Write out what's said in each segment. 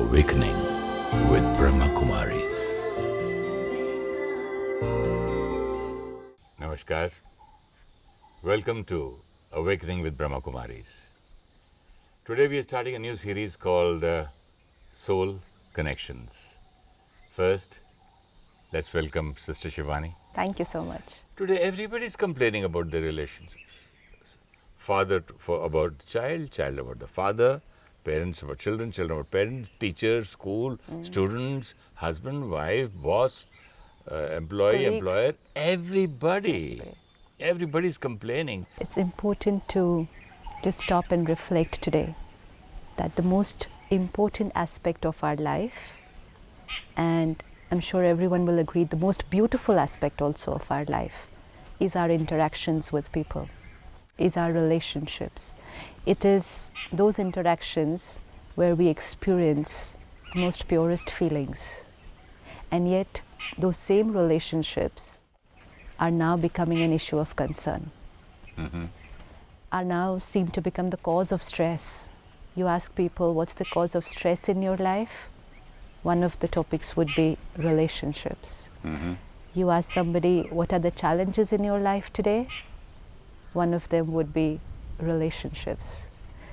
Awakening with Brahma Kumaris. Namaskar. Welcome to Awakening with Brahma Kumaris. Today we are starting a new series called Soul Connections. First, let's welcome Sister Shivani. Thank you so much. Today everybody is complaining about their relationships. Father about the child, child about the father, parents about children, children about parents, teachers, school, students, husband, wife, boss, employee, Colleagues. employer, everybody. Everybody is complaining. It's important to stop and reflect today that the most important aspect of our life, and I'm sure everyone will agree, the most beautiful aspect also of our life is our interactions with people, is our relationships. It is those interactions where we experience the most purest feelings. And yet, those same relationships are now becoming an issue of concern. Are now seem to become the cause of stress. You ask people, what's the cause of stress in your life? One of the topics would be relationships. You ask somebody, what are the challenges in your life today? One of them would be relationships.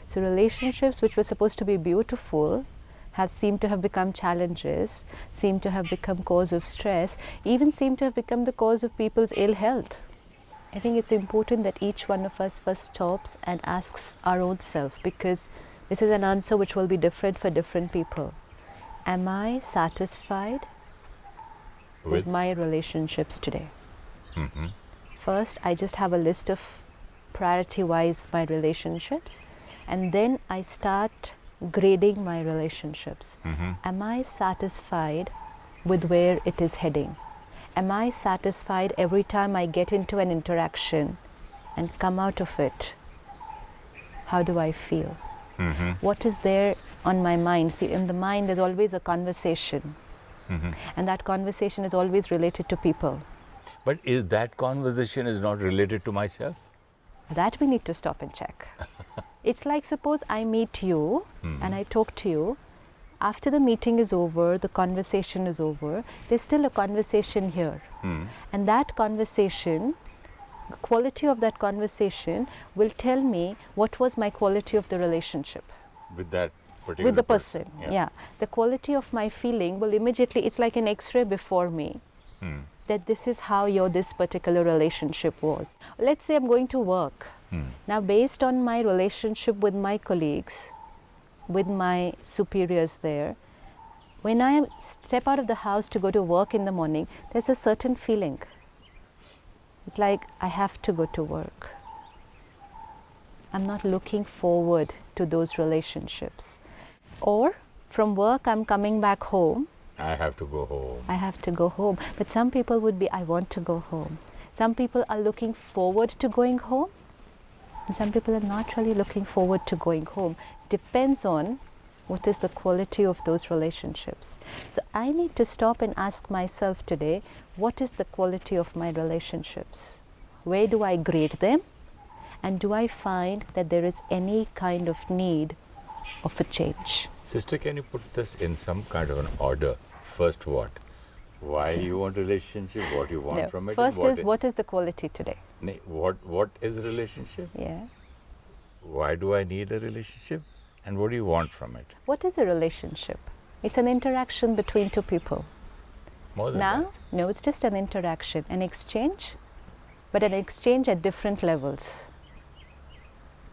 So relationships which were supposed to be beautiful have seemed to have become challenges, seem to have become cause of stress, even seem to have become the cause of people's ill health. I think it's important that each one of us first stops and asks our own self, because this is an answer which will be different for different people. Am I satisfied with my relationships today? First, I just have a list of priority-wise my relationships, and then I start grading my relationships. Am I satisfied with where it is heading? Am I satisfied every time I get into an interaction and come out of it? How do I feel? What is there on my mind? See, in the mind there's always a conversation, and that conversation is always related to people. But is that conversation is not related to myself? That we need to stop and check. It's like, suppose I meet you and I talk to you. After the meeting is over, the conversation is over, there's still a conversation here. And that conversation, the quality of that conversation will tell me what was my quality of the relationship. With that particular With the person, yeah. The quality of my feeling will immediately, it's like an X-ray before me. That this is how this particular relationship was. Let's say I'm going to work. Now, based on my relationship with my colleagues, with my superiors there, when I step out of the house to go to work in the morning, there's a certain feeling. It's like I have to go to work. I'm not looking forward to those relationships. Or from work, I'm coming back home. I have to go home. I have to go home. But some people would be, I want to go home. Some people are looking forward to going home. And some people are not really looking forward to going home. Depends on what is the quality of those relationships. So I need to stop and ask myself today, what is the quality of my relationships? Where do I grade them? And do I find that there is any kind of need of a change? Sister, can you put this in some kind of an order? First, what? Why you want relationship? What you want from it? First is what is the quality today? What is a relationship? Yeah. Why do I need a relationship? And what do you want from it? What is a relationship? It's an interaction between two people. More than that? No, it's just an interaction, an exchange, but an exchange at different levels.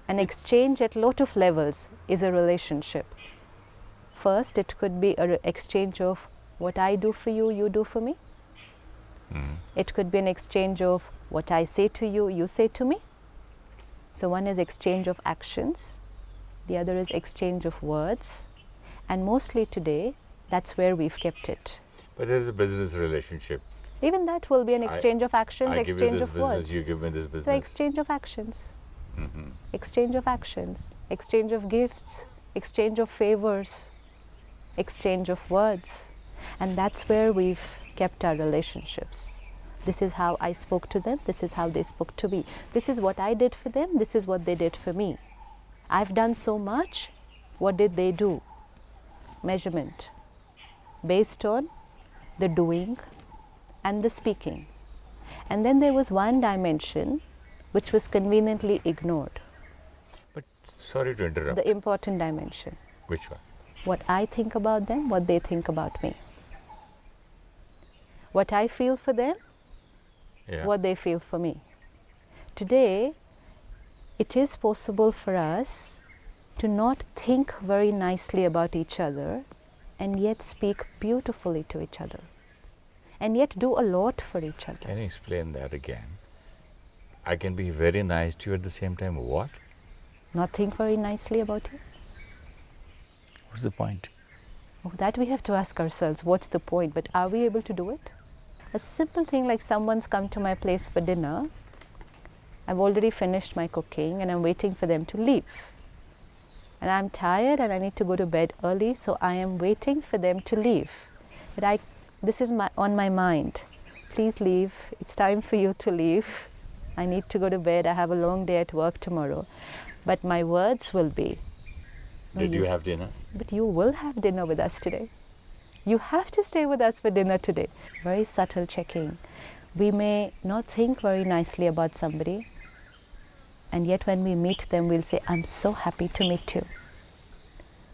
An exchange at lot of levels is a relationship. First, it could be an exchange of what I do for you, you do for me. It could be an exchange of what I say to you, you say to me. So one is exchange of actions, the other is exchange of words, and mostly today, that's where we've kept it. But there's a business relationship. Even that will be an exchange of actions, exchange of business, words. you give me this business. So exchange of actions. Exchange of actions, exchange of gifts, exchange of favors, exchange of words. And that's where we've kept our relationships. This is how I spoke to them, this is how they spoke to me. This is what I did for them, this is what they did for me. I've done so much, what did they do? measurement based on the doing and the speaking. And then there was one dimension which was conveniently ignored, But sorry to interrupt. the important dimension. Which one? What I think about them, what they think about me. What I feel for them, Yeah. what they feel for me. Today, it is possible for us to not think very nicely about each other and yet speak beautifully to each other and yet do a lot for each other. Can you explain that again? I can be very nice to you at the same time. What? Not think very nicely about you? What's the point? Oh, that we have to ask ourselves, what's the point? But are we able to do it? A simple thing like someone's come to my place for dinner, I've already finished my cooking and I'm waiting for them to leave. And I'm tired and I need to go to bed early, so I am waiting for them to leave. But this is on my mind. Please leave, it's time for you to leave. I need to go to bed, I have a long day at work tomorrow. But my words will be, Did you have dinner? but you will have dinner with us today. You have to stay with us for dinner today. Very subtle checking. We may not think very nicely about somebody, and yet when we meet them, we'll say, I'm so happy to meet you.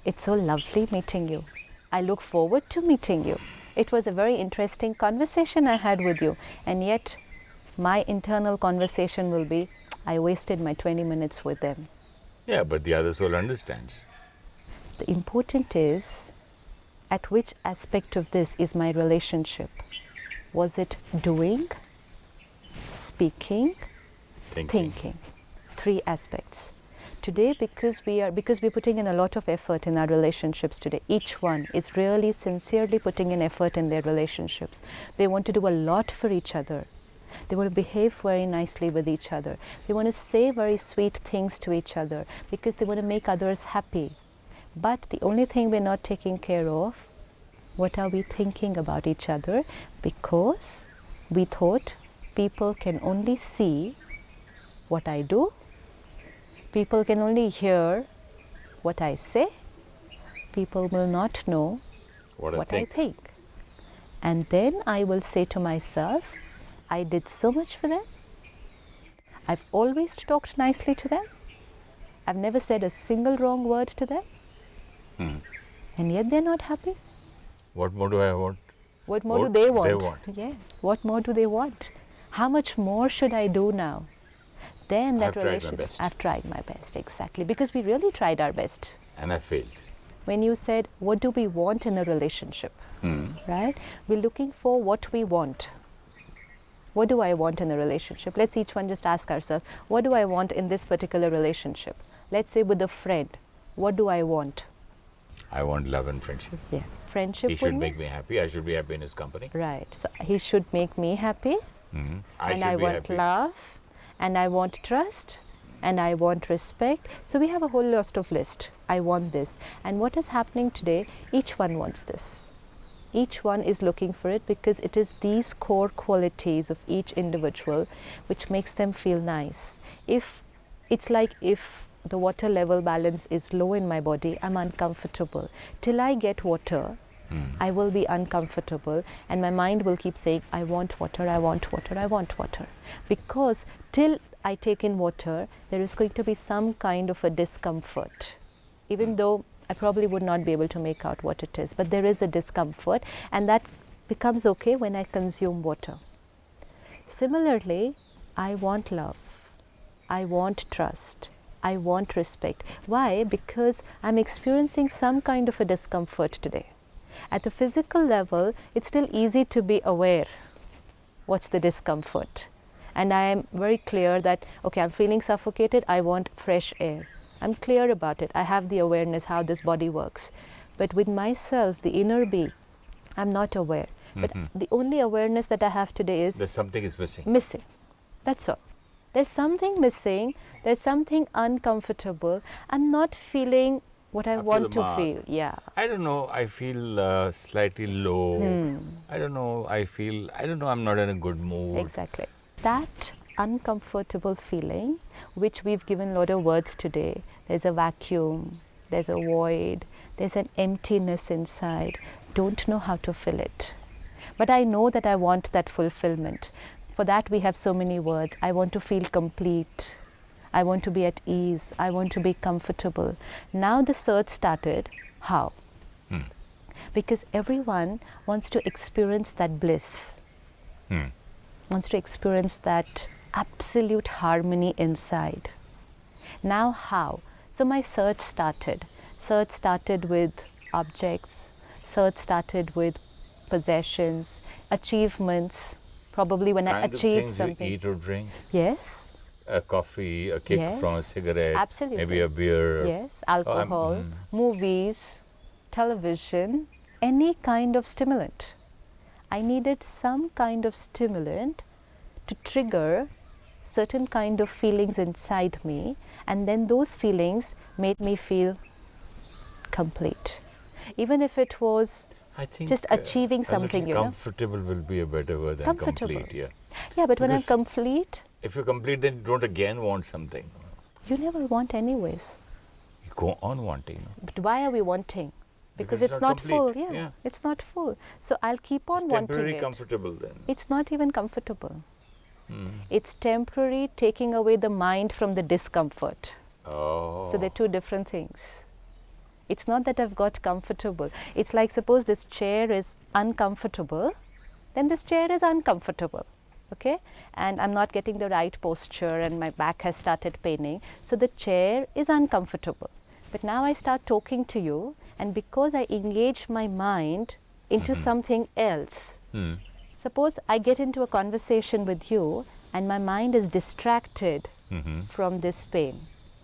It's so lovely meeting you. I look forward to meeting you. It was a very interesting conversation I had with you, and yet my internal conversation will be, I wasted my 20 minutes with them. Yeah, but the other soul understands. The important is, at which aspect of this is my relationship? Was it doing, speaking, thinking? 3 aspects. Today, because we're putting in a lot of effort in our relationships today, each one is really sincerely putting in effort in their relationships. They want to do a lot for each other. They want to behave very nicely with each other. They want to say very sweet things to each other because they want to make others happy. But the only thing we're not taking care of, what are we thinking about each other? Because we thought people can only see what I do, people can only hear what I say, people will not know what I think. And then I will say to myself, I did so much for them. I've always talked nicely to them. I've never said a single wrong word to them. And yet they're not happy. What more do I want? What more What do they want? they want. Yes. What more do they want? How much more should I do now? Then that I've tried my relationship. best. I've tried my best, exactly. Because we really tried our best. And I failed. When you said, what do we want in a relationship? Right? We're looking for what we want. What do I want in a relationship? Let's each one just ask ourselves, what do I want in this particular relationship? Let's say with a friend, what do I want? I want love and friendship. Yeah. Friendship He with should me? make me happy. I should be happy in his company. Right. So he should make me happy. I And should I be want happy. love, and I want trust, and I want respect. So we have a whole list of list. I want this. And what is happening today, each one wants this. Each one is looking for it because it is these core qualities of each individual which makes them feel nice. If it's like if the water level balance is low in my body, I'm uncomfortable. Till I get water, I will be uncomfortable, and my mind will keep saying, I want water, I want water, I want water. Because till I take in water, there is going to be some kind of a discomfort. Even though I probably would not be able to make out what it is, but there is a discomfort, and that becomes okay when I consume water. Similarly, I want love, I want trust, I want respect. Why? Because I'm experiencing some kind of a discomfort today. At the physical level, it's still easy to be aware what's the discomfort. And I am very clear that, okay, I'm feeling suffocated, I want fresh air. I'm clear about it. I have the awareness how this body works. But with myself, the inner being, I'm not aware. But the only awareness that I have today is There's something is missing. missing. That's all. There's something missing. There's something uncomfortable. I'm not feeling what I Up to want the to mark. feel. Yeah. I don't know. I feel slightly low. I don't know. I'm not in a good mood. Exactly. That uncomfortable feeling, which we've given a lot of words today, there's a vacuum, there's a void, There's an emptiness inside. Don't know how to fill it. But I know that I want that fulfillment. For that we have so many words. I want to feel complete. I want to be at ease. I want to be comfortable. Now the search started. How? Because everyone wants to experience that bliss. Wants to experience that absolute harmony inside. Now how? So my search started. Search started with objects. Search started with possessions, achievements. Probably when I achieve something. You eat or drink? Yes. A coffee, a kick Yes. from a cigarette, Absolutely. maybe a beer. Yes, alcohol, movies, television, any kind of stimulant. I needed some kind of stimulant to trigger certain kind of feelings inside me, and then those feelings made me feel complete. Even if it was I think just achieving something, you know. comfortable will be a better word than Comfortable. complete. Yeah. Yeah, but when I'm Because- complete, If you're complete, then you don't again want something. you never want anyways. You go on wanting. No? But why are we wanting? Because it's it's not not full. complete, Yeah, yeah. it's not full. So I'll keep on It's wanting temporarily it. comfortable then. It's not even comfortable. It's temporary taking away the mind from the discomfort. Oh. So they're two different things. It's not that I've got comfortable. It's like suppose this chair is uncomfortable, then this chair is uncomfortable. Okay? And I'm not getting the right posture and my back has started paining. So the chair is uncomfortable. But now I start talking to you, and because I engage my mind into something else, suppose I get into a conversation with you and my mind is distracted from this pain,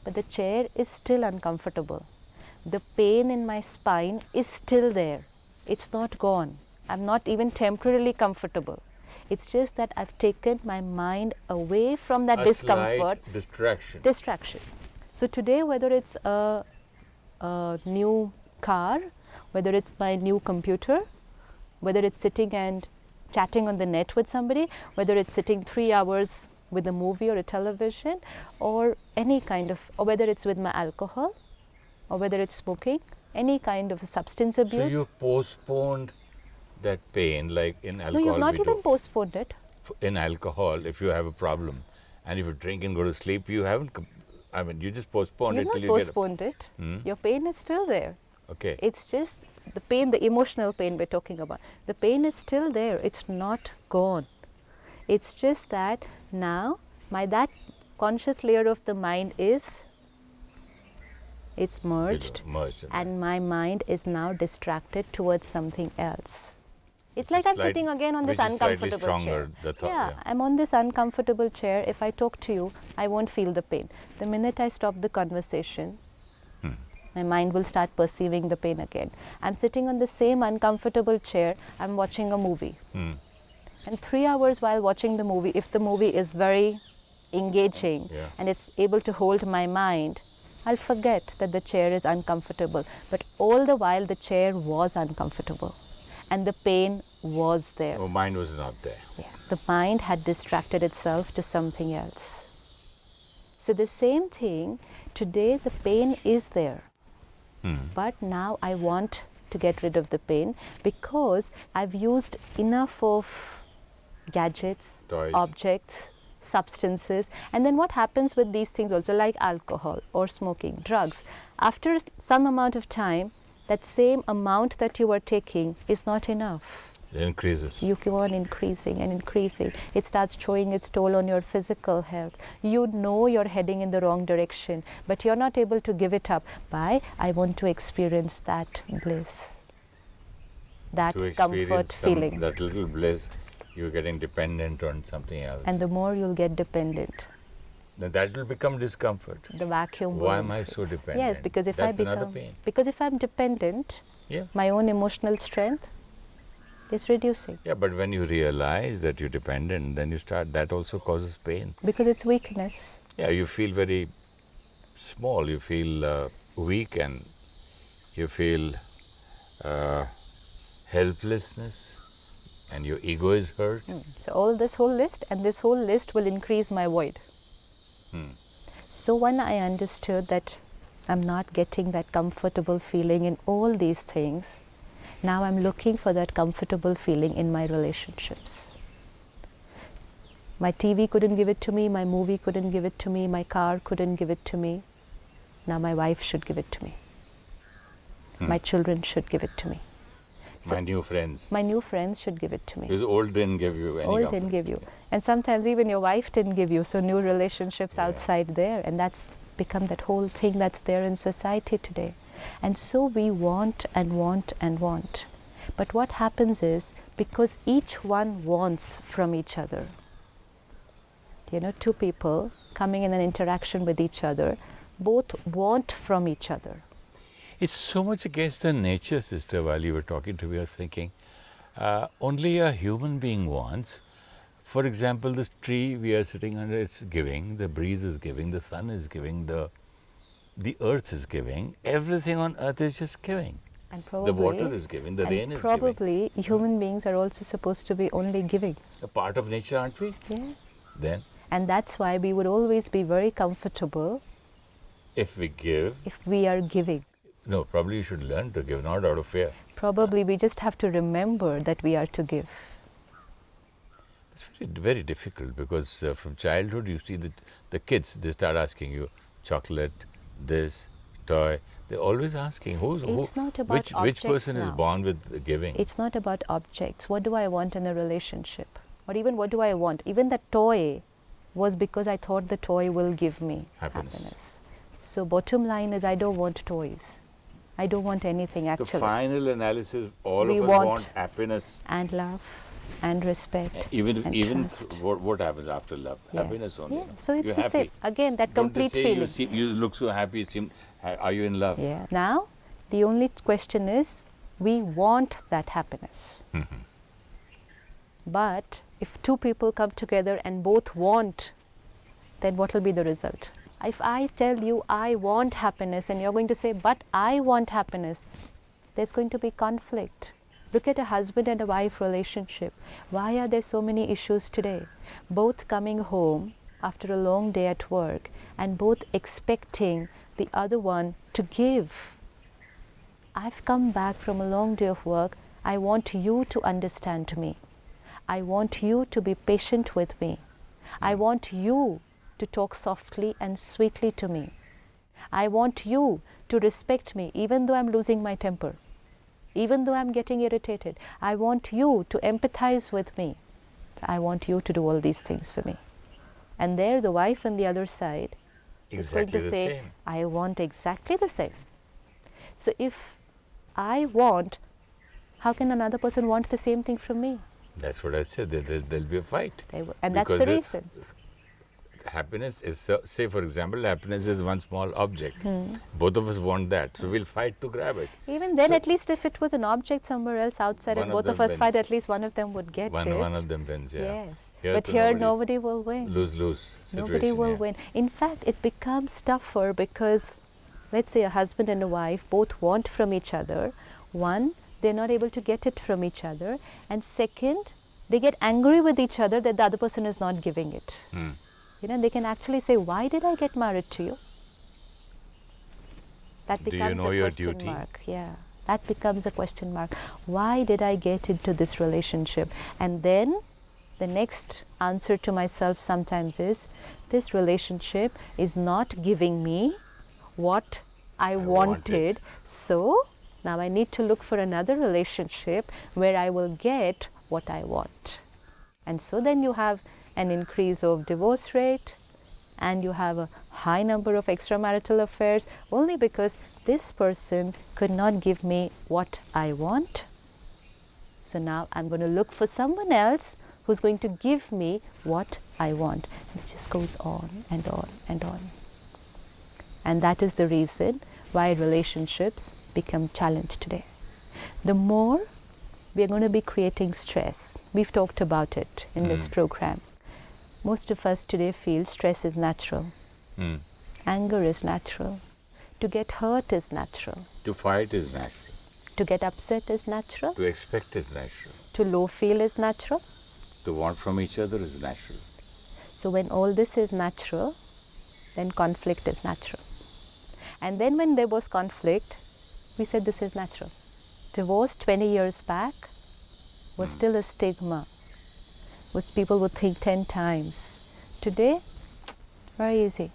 but the chair is still uncomfortable. The pain in my spine is still there. It's not gone. I'm not even temporarily comfortable. It's just that I've taken my mind away from that a discomfort. slight distraction. Distraction. So today, whether it's a new car, whether it's my new computer, whether it's sitting and chatting on the net with somebody, whether it's sitting 3 hours with a movie or a television, or any kind of, or whether it's with my alcohol, or whether it's smoking, any kind of substance abuse. So you postponed that pain, like in alcohol. No, you've not we even do. postponed it. In alcohol, if you have a problem, and if you drink and go to sleep, you haven't. I mean, you just postponed You've it not till you get. postponed it. Your pain is still there. Okay. It's just the pain, the emotional pain we're talking about. The pain is still there. It's not gone. It's just that now that conscious layer of the mind is, it's merged, Merged. and my mind is now distracted towards something else. It's like I'm sitting again on this which is slightly uncomfortable stronger, chair. the thought, Yeah, yeah. I'm on this uncomfortable chair. If I talk to you, I won't feel the pain. The minute I stop the conversation, my mind will start perceiving the pain again. I'm sitting on the same uncomfortable chair, I'm watching a movie. And 3 hours while watching the movie, if the movie is very engaging Yeah. and it's able to hold my mind, I'll forget that the chair is uncomfortable. But all the while, the chair was uncomfortable and the pain was there. Oh, mine was not there. Yeah. The mind had distracted itself to something else. So the same thing, today the pain is there. But now I want to get rid of the pain because I've used enough of gadgets, Toys. objects, substances. And then what happens with these things also, like alcohol or smoking, drugs, after some amount of time, that same amount that you are taking is not enough. It increases. You go on increasing and increasing. It starts showing its toll on your physical health. You know you're heading in the wrong direction, but you're not able to give it up. Why? I want to experience that bliss, that To comfort experience feeling. that little bliss, you're getting dependent on something else. And the more you'll get dependent, then that will become discomfort. the vacuum will Why am I so increase. dependent? Yes, because if That's I another become, pain. because if I'm dependent, Yeah. my own emotional strength is reducing Yeah, but when you realize that you're dependent, then you start, that also causes pain. because it's weakness. Yeah, you feel very small, you feel weak, and you feel helplessness, and your ego is hurt. So all this whole list, and this whole list will increase my void. So when I understood that I'm not getting that comfortable feeling in all these things. Now I'm looking for that comfortable feeling in my relationships. My TV couldn't give it to me, my movie couldn't give it to me, my car couldn't give it to me. Now my wife should give it to me. My children should give it to me. So my new friends. My new friends should give it to me. Because old didn't give you any Old comfort. didn't give you. And sometimes even your wife didn't give you, so new relationships Yeah. outside there. And that's become that whole thing that's there in society today. And so we want and want and want. But what happens is, because each one wants from each other, you know, two people coming in an interaction with each other, both want from each other. It's so much against the nature, sister. While you were talking to me, I was thinking, only a human being wants. For example, this tree we are sitting under, it's giving, the breeze is giving, the sun is giving, the earth is giving, everything on earth is just giving. And probably, the water is giving, the rain is giving. Probably human beings are also supposed to be only giving. A part of nature, aren't we? Yeah. Then, And that's why we would always be very comfortable if we give, if we are giving. no, probably you should learn to give, not out of fear. Probably we just have to remember that we are to give. It's very difficult because from childhood you see that the kids, they start asking you chocolate, this, toy. They're always asking It's not about which objects person is now. born with giving. It's not about objects. What do I want in a relationship? Or even what do I want? Even the toy was because I thought the toy will give me Happiness. So bottom line is, I don't want toys. I don't want anything The actually. final analysis, all We of us want- want happiness. And love and respect Even and trust. what happens after love? Yeah. Happiness only. Yeah. no? So it's You're the happy. same. Again, that Don't they complete say feeling. You look so happy. Are you in love? Yeah. Now, the only question is, we want that happiness. Mhm. But if two people come together and both want, then what will be the result? If I tell you I want happiness and you're going to say, but I want happiness, there's going to be conflict. Look at a husband and a wife relationship. Why are there so many issues today? Both coming home after a long day at work and both expecting the other one to give. I've come back from a long day of work. I want you to understand me. I want you to be patient with me. I want you to talk softly and sweetly to me. I want you to respect me even though I'm losing my temper, even though I'm getting irritated. I want you to empathize with me. I want you to do all these things for me. And there the wife on the other side is going Exactly to the say, same. I want exactly the same. So if I want, how can another person want the same thing from me? That's what I said. There'll be a fight. And that's Because the reason. Happiness is, say for example, happiness is one small object. Both of us want that, so we'll fight to grab it. Even then, So- at least if it was an object somewhere else outside One and of both of them us fight, wins. at least one of them would get it. One of them wins, yeah. Yes. Here But to here nobody- nobody will win. Lose-lose situation. Nobody will yeah. win. In fact, it becomes tougher because, let's say a husband and a wife both want from each other. One, they're not able to get it from each other. And second, they get angry with each other that the other person is not giving it. Hmm. You know, they can actually say, why did I get married to you? That Do you becomes know a your question duty? mark. Yeah, that becomes a question mark. Why did I get into this relationship? And then the next answer to myself sometimes is, this relationship is not giving me what I wanted. So now I need to look for another relationship where I will get what I want. And so then you have an increase of divorce rate and you have a high number of extramarital affairs only because this person could not give me what I want. So now I'm going to look for someone else who's going to give me what I want. It just goes on and on and on. And that is the reason why relationships become challenged today. The more we are going to be creating stress. We've talked about it in this program. Most of us today feel stress is natural. Hmm. Anger is natural. To get hurt is natural. To fight is natural. To get upset is natural. To expect is natural. To low feel is natural. To want from each other is natural. So when all this is natural, then conflict is natural. And then when there was conflict, we said this is natural. Divorce 20 years back was still a stigma, which people would think 10 times. Today, very easy.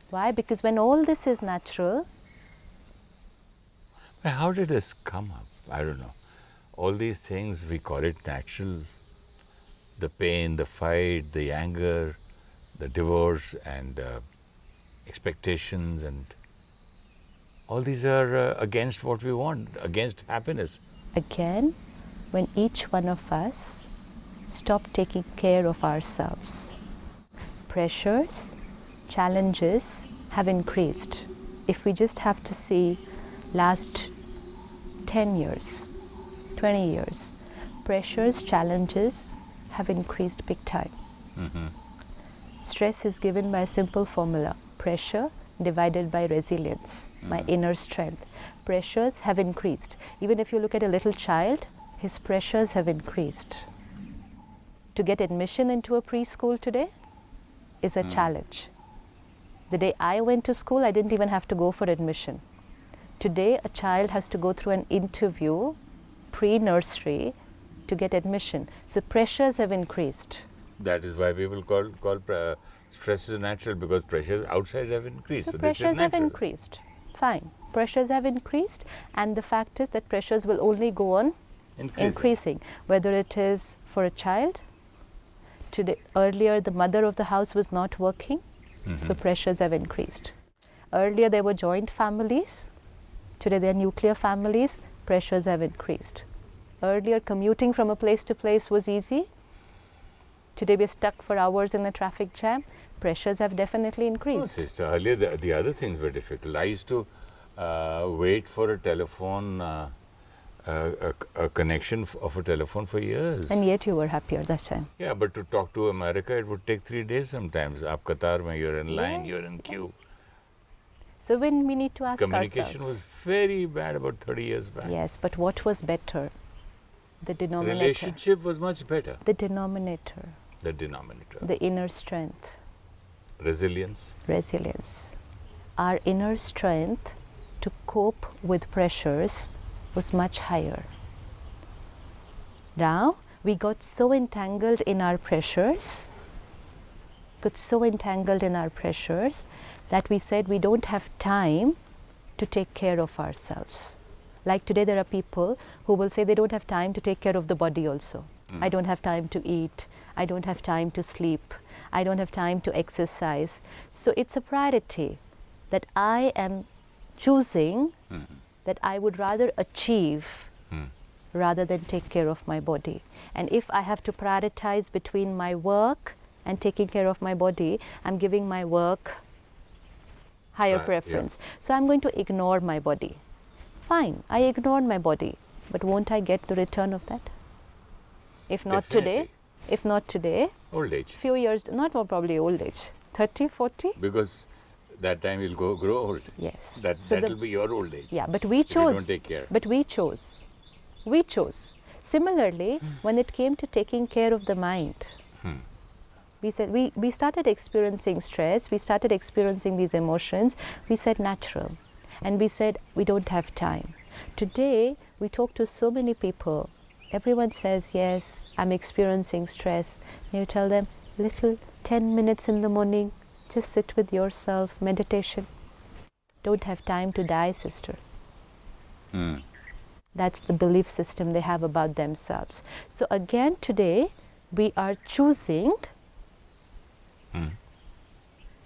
Why? Because when all this is natural. But how did this come up? I don't know. All these things, we call it natural. The pain, the fight, the anger, the divorce, and expectations, and all these are against what we want, against happiness. Again, when each one of us stop taking care of ourselves, pressures, challenges have increased. If we just have to see last 10 years, 20 years, pressures, challenges have increased big time. Stress is given by a simple formula: pressure divided by resilience, my inner strength. Pressures have increased. Even if you look at a little child, his pressures have increased. To get admission into a preschool today is a challenge. The day I went to school, I didn't even have to go for admission. Today, a child has to go through an interview, pre-nursery, to get admission. So pressures have increased. That is why people call stress is natural, because pressures outside have increased. So this is pressures have natural. increased. Fine. Pressures have increased, and the fact is that pressures will only go on increasing. Whether it is for a child, today, earlier the mother of the house was not working, so pressures have increased. Earlier there were joint families, today there are nuclear families, pressures have increased. Earlier commuting from a place to place was easy, today we're stuck for hours in the traffic jam, pressures have definitely Oh, increased. sister, earlier the other things were difficult. I used to wait for a telephone, a connection of a telephone for years. And yet you were happier that time. Yeah, but to talk to America, it would take 3 days sometimes. Aap Qatar mein, you're in line, Yes, you're in queue. So when we need to ask Communication ourselves. was very bad about 30 years back. Yes, but what was better? The denominator. Relationship was much better. The denominator. The denominator. The inner strength. Resilience. Resilience. Our inner strength to cope with pressures was much higher. Now we got so entangled in our pressures, that we said we don't have time to take care of ourselves. Like today there are people who will say they don't have time to take care of the body also. I don't have time to eat, I don't have time to sleep, I don't have time to exercise. So it's a priority that I am choosing, that I would rather achieve rather than take care of my body. And if I have to prioritize between my work and taking care of my body, I'm giving my work higher preference. So I'm going to ignore my body. Fine, I ignored my body, but won't I get the return of that? If not today, Old age. few years, not more probably old age, 30, 40? Because that time you'll grow old. Yes. That will be your old age. Yeah, but we if you chose. don't take care. But we chose. We chose. Similarly, when it came to taking care of the mind, we said we started experiencing stress, we started experiencing these emotions, we said natural. And we said we don't have time. Today, we talk to so many people. Everyone says, yes, I'm experiencing stress. And you tell them, little 10 minutes in the morning, just sit with yourself, meditation. Don't have time to die, sister. That's the belief system they have about themselves. So again, today, we are choosing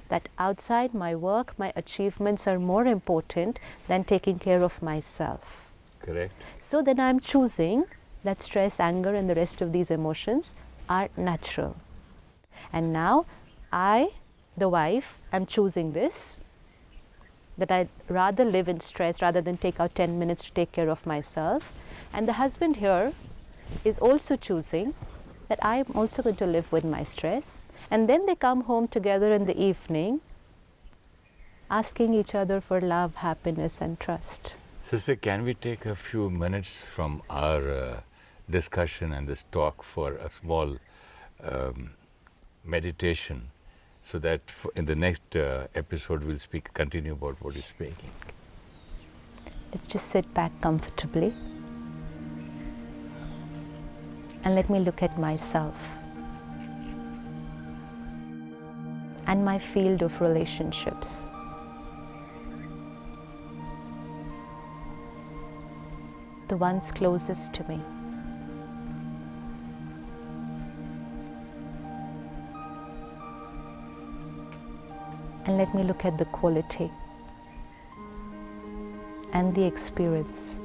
that outside my work, my achievements are more important than taking care of myself. Correct. So then I'm choosing that stress, anger, and the rest of these emotions are natural. And now I, the wife, am choosing this, that I'd rather live in stress rather than take out 10 minutes to take care of myself. And the husband here is also choosing that I'm also going to live with my stress. And then they come home together in the evening, asking each other for love, happiness, and trust. Sister, can we take a few minutes from our discussion and this talk for a small meditation so that in the next episode we'll continue about what is speaking. Let's just sit back comfortably and let me look at myself and my field of relationships. The ones closest to me. And let me look at the quality and the experience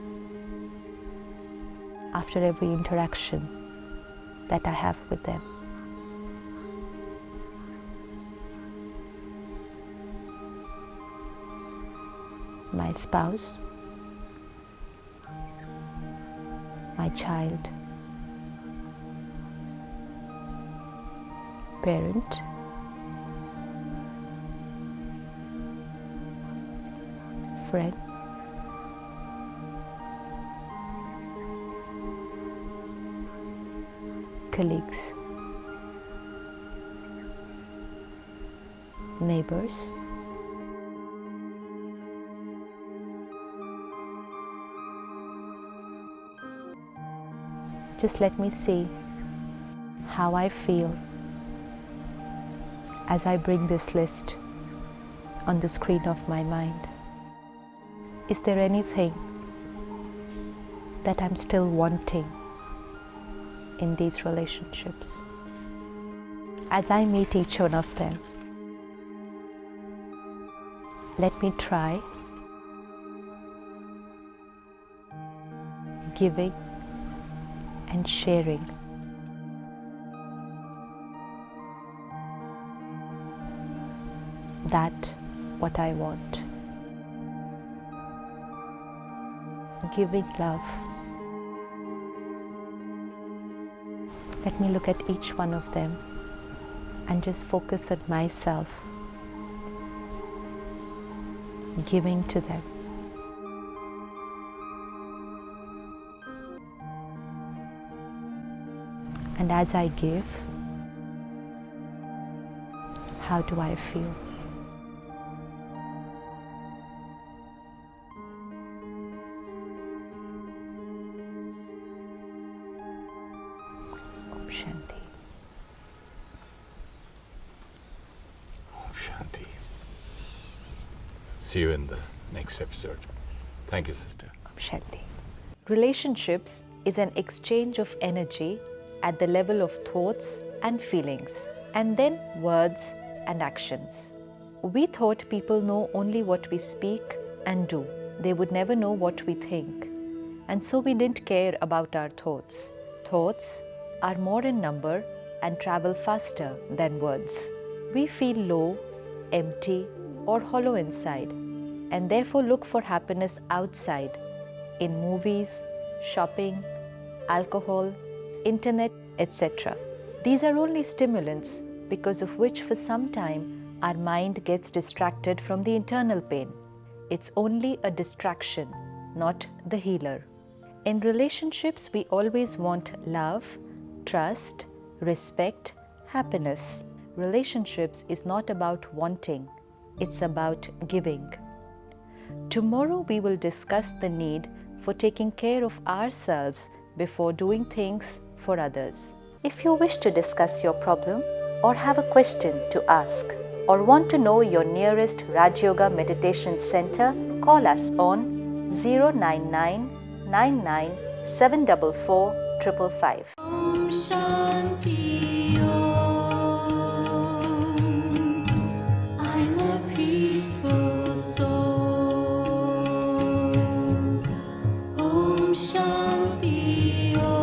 after every interaction that I have with them. My spouse, my child, parent, friend, colleagues, neighbors, just let me see how I feel as I bring this list on the screen of my mind. Is there anything that I'm still wanting in these relationships? As I meet each one of them, let me try giving and sharing that what I want. Giving love. Let me look at each one of them and just focus on myself, giving to them. And as I give, how do I feel? Shanti. Shanti. See you in the next episode. Thank you, sister. Shanti. Relationships is an exchange of energy at the level of thoughts and feelings, and then words and actions. We thought people know only what we speak and do. They would never know what we think. And so we didn't care about our thoughts. Thoughts are more in number and travel faster than words. We feel low, empty, or hollow inside, and therefore look for happiness outside, in movies, shopping, alcohol, internet, etc. These are only stimulants because of which for some time our mind gets distracted from the internal pain. It's only a distraction, not the healer. In relationships, we always want love, trust, respect, happiness. Relationships is not about wanting, it's about giving. Tomorrow we will discuss the need for taking care of ourselves before doing things for others. If you wish to discuss your problem or have a question to ask or want to know your nearest Rajyoga meditation center, call us on 099 99 744 555. Om Shanti Om. I'm a peaceful soul. Om Shanti Om.